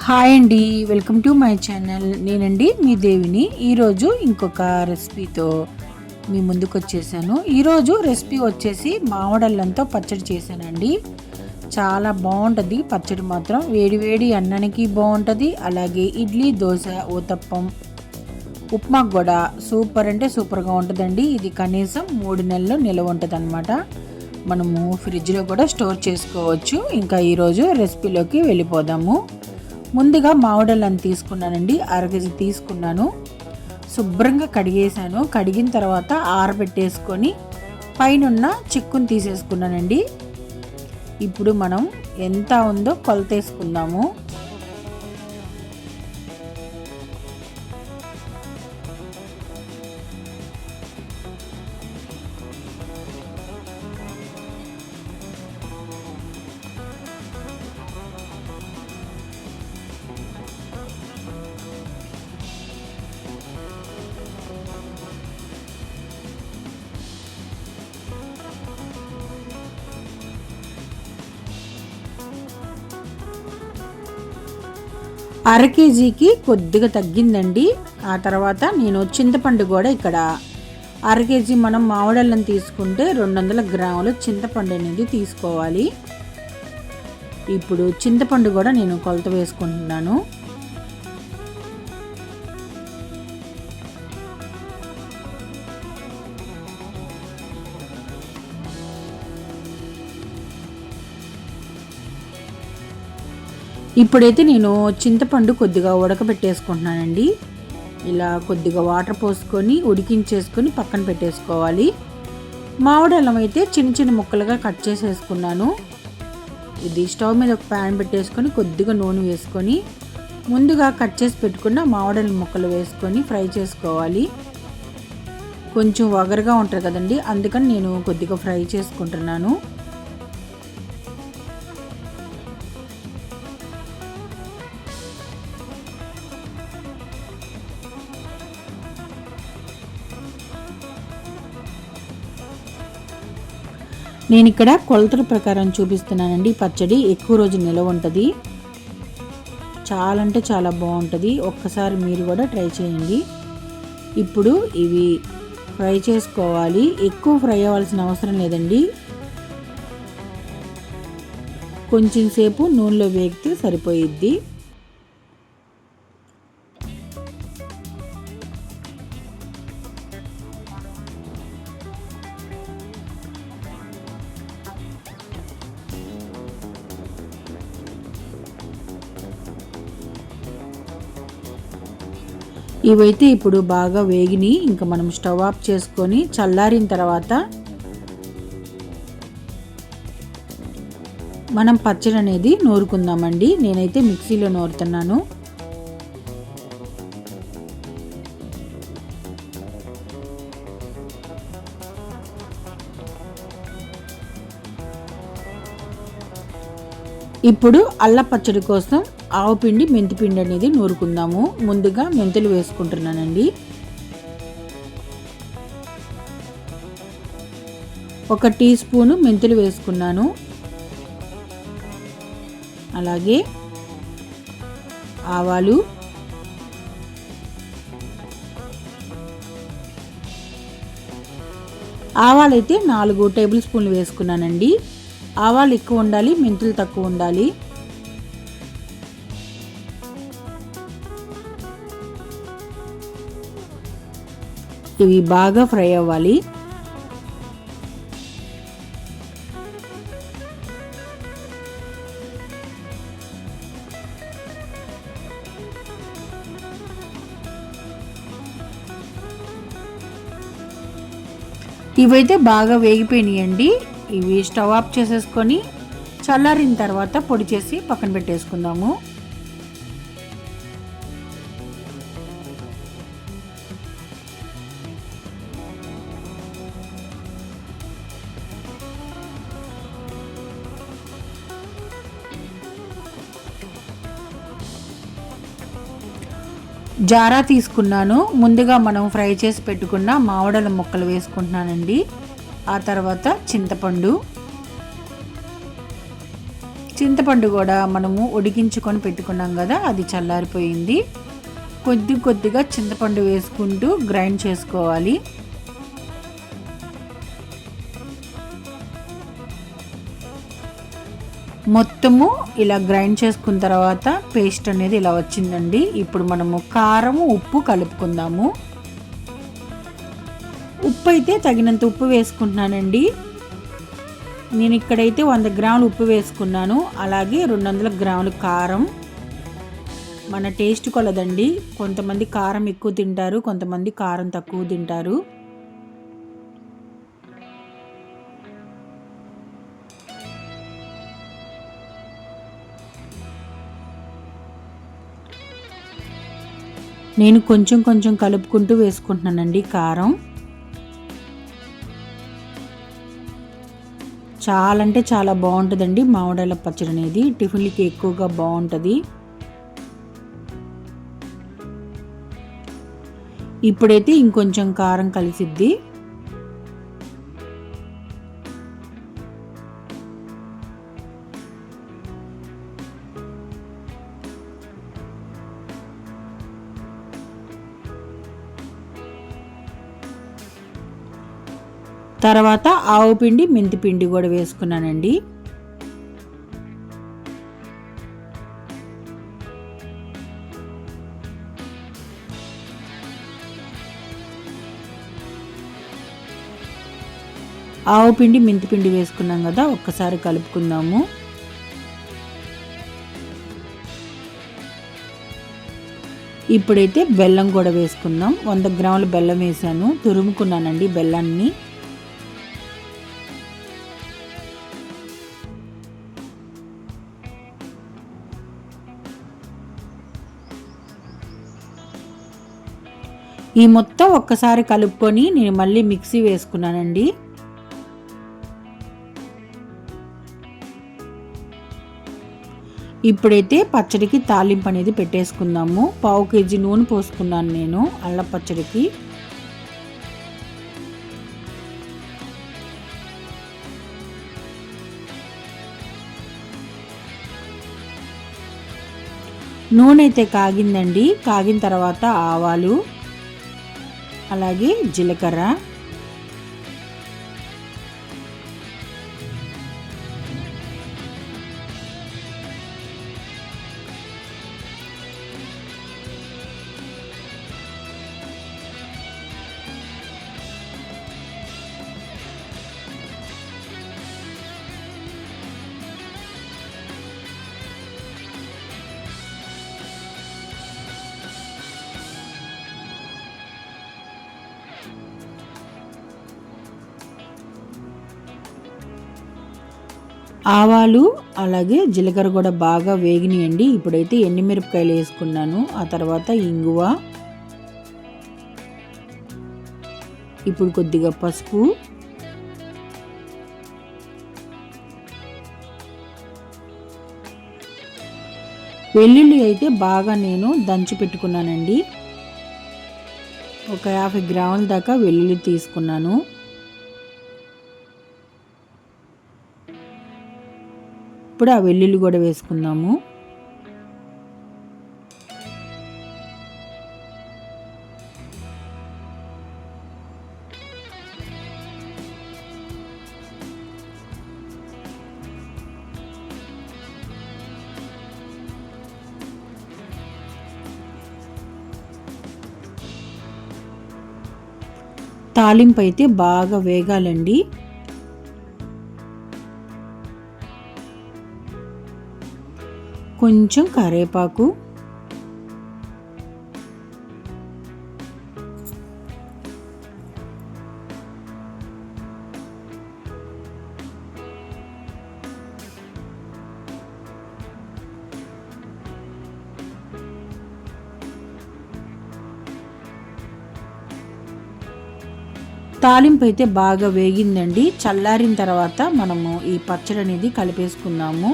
Hi అండి, welcome to my channel. నేనండి మీ దేవిని. ఈరోజు ఇంకొక రెసిపీతో మీ ముందుకు వచ్చేసాను. ఈరోజు రెసిపీ వచ్చేసి మామిడల్లంతో పచ్చడి చేశానండి. చాలా బాగుంటుంది పచ్చడి మాత్రం. వేడి వేడి అన్నానికి బాగుంటుంది, అలాగే ఇడ్లీ, దోశ, ఊతప్పం, ఉప్మాకు కూడా సూపర్ అంటే సూపర్గా ఉంటుందండి. ఇది కనీసం 3 నెలలు నిల్వ ఉంటుంది అనమాట. మనము ఫ్రిడ్జ్లో కూడా స్టోర్ చేసుకోవచ్చు. ఇంకా ఈరోజు రెసిపీలోకి వెళ్ళిపోదాము. ముందుగా మామిడల్ని తీసుకున్నానండి. 1/2 కేజీ తీసుకున్నాను. శుభ్రంగా కడిగేసాను. కడిగిన తర్వాత ఆరబెట్టేసుకొని పైన చిక్కుని తీసేసుకున్నానండి. ఇప్పుడు మనం ఎంత ఉందో కొలతేసుకుందాము. అర కేజీకి కొద్దిగా తగ్గిందండి. ఆ తర్వాత నేను చింతపండు కూడా ఇక్కడ 1/2 కేజీ మనం మామిడల్ని తీసుకుంటే 200 గ్రాములు చింతపండు అనేది తీసుకోవాలి. ఇప్పుడు చింతపండు కూడా నేను కొలత వేసుకుంటున్నాను. ఇప్పుడైతే నేను చింతపండు కొద్దిగా ఉడకబెట్టేసుకుంటున్నానండి. ఇలా కొద్దిగా వాటర్ పోసుకొని ఉడికించేసుకొని పక్కన పెట్టేసుకోవాలి. మామిడల్లం అయితే చిన్న చిన్న ముక్కలుగా కట్ చేసేసుకున్నాను. ఇది స్టవ్ మీద ఒక ప్యాన్ పెట్టేసుకొని కొద్దిగా నూనె వేసుకొని ముందుగా కట్ చేసి పెట్టుకున్న మామిడల్లం ముక్కలు వేసుకొని ఫ్రై చేసుకోవాలి. కొంచెం వగరుగా ఉంటుంది కదండి, అందుకని నేను కొద్దిగా ఫ్రై చేసుకుంటున్నాను. నేను ఇక్కడ కొలతల ప్రకారం చూపిస్తున్నానండి. పచ్చడి ఎక్కువ రోజు నిల్వ ఉంటుంది. చాలా అంటే చాలా బాగుంటుంది. ఒక్కసారి మీరు కూడా ట్రై చేయండి. ఇప్పుడు ఇవి ఫ్రై చేసుకోవాలి. ఎక్కువ ఫ్రై అవ్వాల్సిన అవసరం లేదండి. కొంచెం సేపు నూనెలో వేగితే సరిపోయిద్ది. ఇవైతే ఇప్పుడు బాగా వేగిని. ఇంకా మనం స్టవ్ ఆఫ్ చేసుకొని చల్లారిన తర్వాత మనం పచ్చడి అనేది నూరుకుందామండి. నేనైతే మిక్సీలో నూరుతున్నాను. ఇప్పుడు అల్ల పచ్చడి కోసం ఆవుపిండి, మెంతిపిండి అనేది నూరుకుందాము. ముందుగా మెంతులు వేసుకుంటున్నానండి. 1 టీ స్పూను మెంతులు వేసుకున్నాను. అలాగే ఆవాలు, ఆవాలైతే 4 టేబుల్ స్పూన్లు వేసుకున్నానండి. ఆవాలు ఎక్కువ ఉండాలి, మెంతులు తక్కువ ఉండాలి. ఇవి బాగా ఫ్రై అవ్వాలి. ఇవైతే బాగా వేగిపోయినాయండి. ఇవి స్టవ్ ఆఫ్ చేసేసుకొని చల్లారిన తర్వాత పొడి చేసి పక్కన పెట్టేసుకుందాము. జారా తీసుకున్నాను. ముందుగా మనం ఫ్రై చేసి పెట్టుకున్న మామిడల ముక్కలు వేసుకుంటున్నానండి. ఆ తర్వాత చింతపండు, చింతపండు కూడా మనము ఉడికించుకొని పెట్టుకున్నాం కదా, అది చల్లారిపోయింది. కొద్ది కొద్దిగా చింతపండు వేసుకుంటూ గ్రైండ్ చేసుకోవాలి. మొత్తము ఇలా గ్రైండ్ చేసుకున్న తర్వాత పేస్ట్ అనేది ఇలా వచ్చిందండి. ఇప్పుడు మనము కారం ఉప్పు కలుపుకుందాము. ఉప్పు అయితే తగినంత ఉప్పు వేసుకుంటున్నానండి. నేను ఇక్కడైతే 100 గ్రాములు ఉప్పు వేసుకున్నాను. అలాగే 200 గ్రాములు కారం. మన టేస్ట్ కొలదండి. కొంతమంది కారం ఎక్కువ తింటారు, కొంతమంది కారం తక్కువ తింటారు. నేను కొంచెం కొంచెం కలుపుకుంటూ వేసుకుంటున్నానండి కారం. చాలా అంటే చాలా బాగుంటుందండి మామిడాల పచ్చడి అనేది. టిఫిన్లకి ఎక్కువగా బాగుంటుంది. ఇప్పుడైతే ఇంకొంచెం కారం కలిసిద్ది. తర్వాత ఆవు పిండి, మెంతి పిండి కూడా వేసుకున్నానండి. ఆవు పిండి, మెంతి పిండి వేసుకున్నాం కదా, ఒక్కసారి కలుపుకుందాము. ఇప్పుడైతే బెల్లం కూడా వేసుకుందాం. 100 గ్రాముల బెల్లం వేసాను, తురుముకున్నానండి బెల్లాన్ని. ఈ మొత్తం ఒక్కసారి కలుపుకొని నేను మళ్ళీ మిక్సీ వేసుకున్నానండి. ఇప్పుడైతే పచ్చడికి తాలింపు అనేది పెట్టేసుకుందాము. 1/2 కేజీ నూనె పోసుకున్నాను నేను అల్లం పచ్చడికి. నూనె అయితే కాగిందండి. కాగిన తర్వాత ఆవాలు, అలాగే జీలకర్ర, ఆవాలు అలాగే జీలకర్ర కూడా బాగా వేగినాయండి. ఇప్పుడైతే ఎండుమిరపకాయలు వేసుకున్నాను. ఆ తర్వాత ఇంగువ, ఇప్పుడు కొద్దిగా పసుపు, వెల్లుల్లి అయితే బాగా నేను దంచి పెట్టుకున్నానండి. ఒక 50 గ్రాముల దాకా వెల్లుల్లి తీసుకున్నాను. ఇప్పుడు ఆ వెల్లుల్లి కూడా వేసుకుందాము. తాలింపు అయితే బాగా వేగాలండి. కొంచెం కరివేపాకు, తాలింపు అయితే బాగా వేగిందండి. చల్లారిన తర్వాత మనము ఈ పచ్చడి అనేది కలిపేసుకుందాము.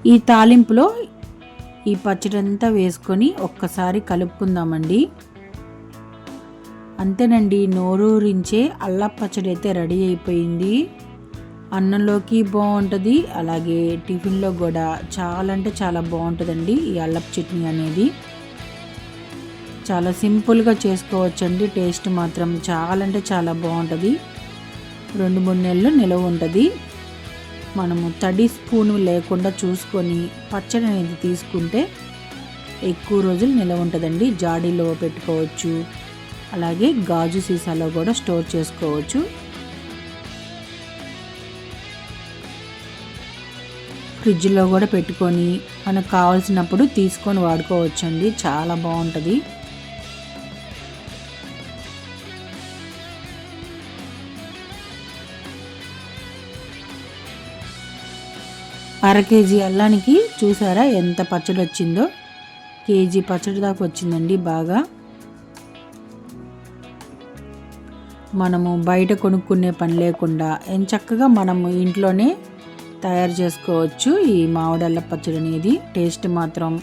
ఈ తాలింపులో ఈ పచ్చడి అంతా వేసుకొని ఒక్కసారి కలుపుకుందామండి. అంతేనండి, నోరూరించే అల్లం పచ్చడి అయితే రెడీ అయిపోయింది. అన్నంలోకి బాగుంటుంది, అలాగే టిఫిన్లో కూడా చాలా అంటే చాలా బాగుంటుందండి ఈ అల్లపు చట్నీ అనేది. చాలా సింపుల్గా చేసుకోవచ్చండి. టేస్ట్ మాత్రం చాలా అంటే చాలా బాగుంటుంది. 2-3 నెలలు నిలవ ఉంటుంది. మనము తడి స్పూను లేకుండా చూసుకొని పచ్చడి అనేది తీసుకుంటే ఎక్కువ రోజులు నిలవ ఉంటుందండి. జాడీలో పెట్టుకోవచ్చు, అలాగే గాజు సీసాలో కూడా స్టోర్ చేసుకోవచ్చు. ఫ్రిడ్జ్లో కూడా పెట్టుకొని మనకు కావాల్సినప్పుడు తీసుకొని వాడుకోవచ్చండి. చాలా బాగుంటుంది. కేజీ అల్లానికి చూసారా ఎంత పచ్చడి వచ్చిందో. కేజీ పచ్చడి దాకా వచ్చిందండి. బాగా మనము బయట కొనుక్కునే పని లేకుండా ఎంచక్కగా మనము ఇంట్లోనే తయారు చేసుకోవచ్చు ఈ మామిడల్ల పచ్చడి అనేది. టేస్ట్ మాత్రం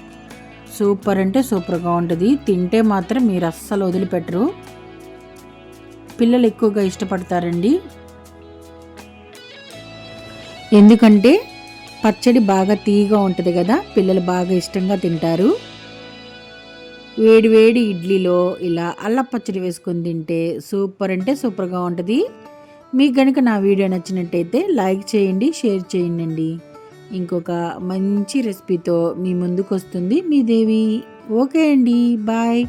సూపర్ అంటే సూపర్గా ఉంటుంది. తింటే మాత్రం మీరు అస్సలు వదిలిపెట్టరు. పిల్లలు ఎక్కువగా ఇష్టపడతారండి, ఎందుకంటే పచ్చడి బాగా తీయగా ఉంటుంది కదా, పిల్లలు బాగా ఇష్టంగా తింటారు. వేడి వేడి ఇడ్లీలో ఇలా అల్లం పచ్చడి వేసుకొని తింటే సూపర్ అంటే సూపర్గా ఉంటుంది. మీకు కనుక నా వీడియో నచ్చినట్టయితే లైక్ చేయండి, షేర్ చేయండి. ఇంకొక మంచి రెసిపీతో మీ ముందుకు వస్తుంది మీ దేవి. ఓకే అండి, బాయ్.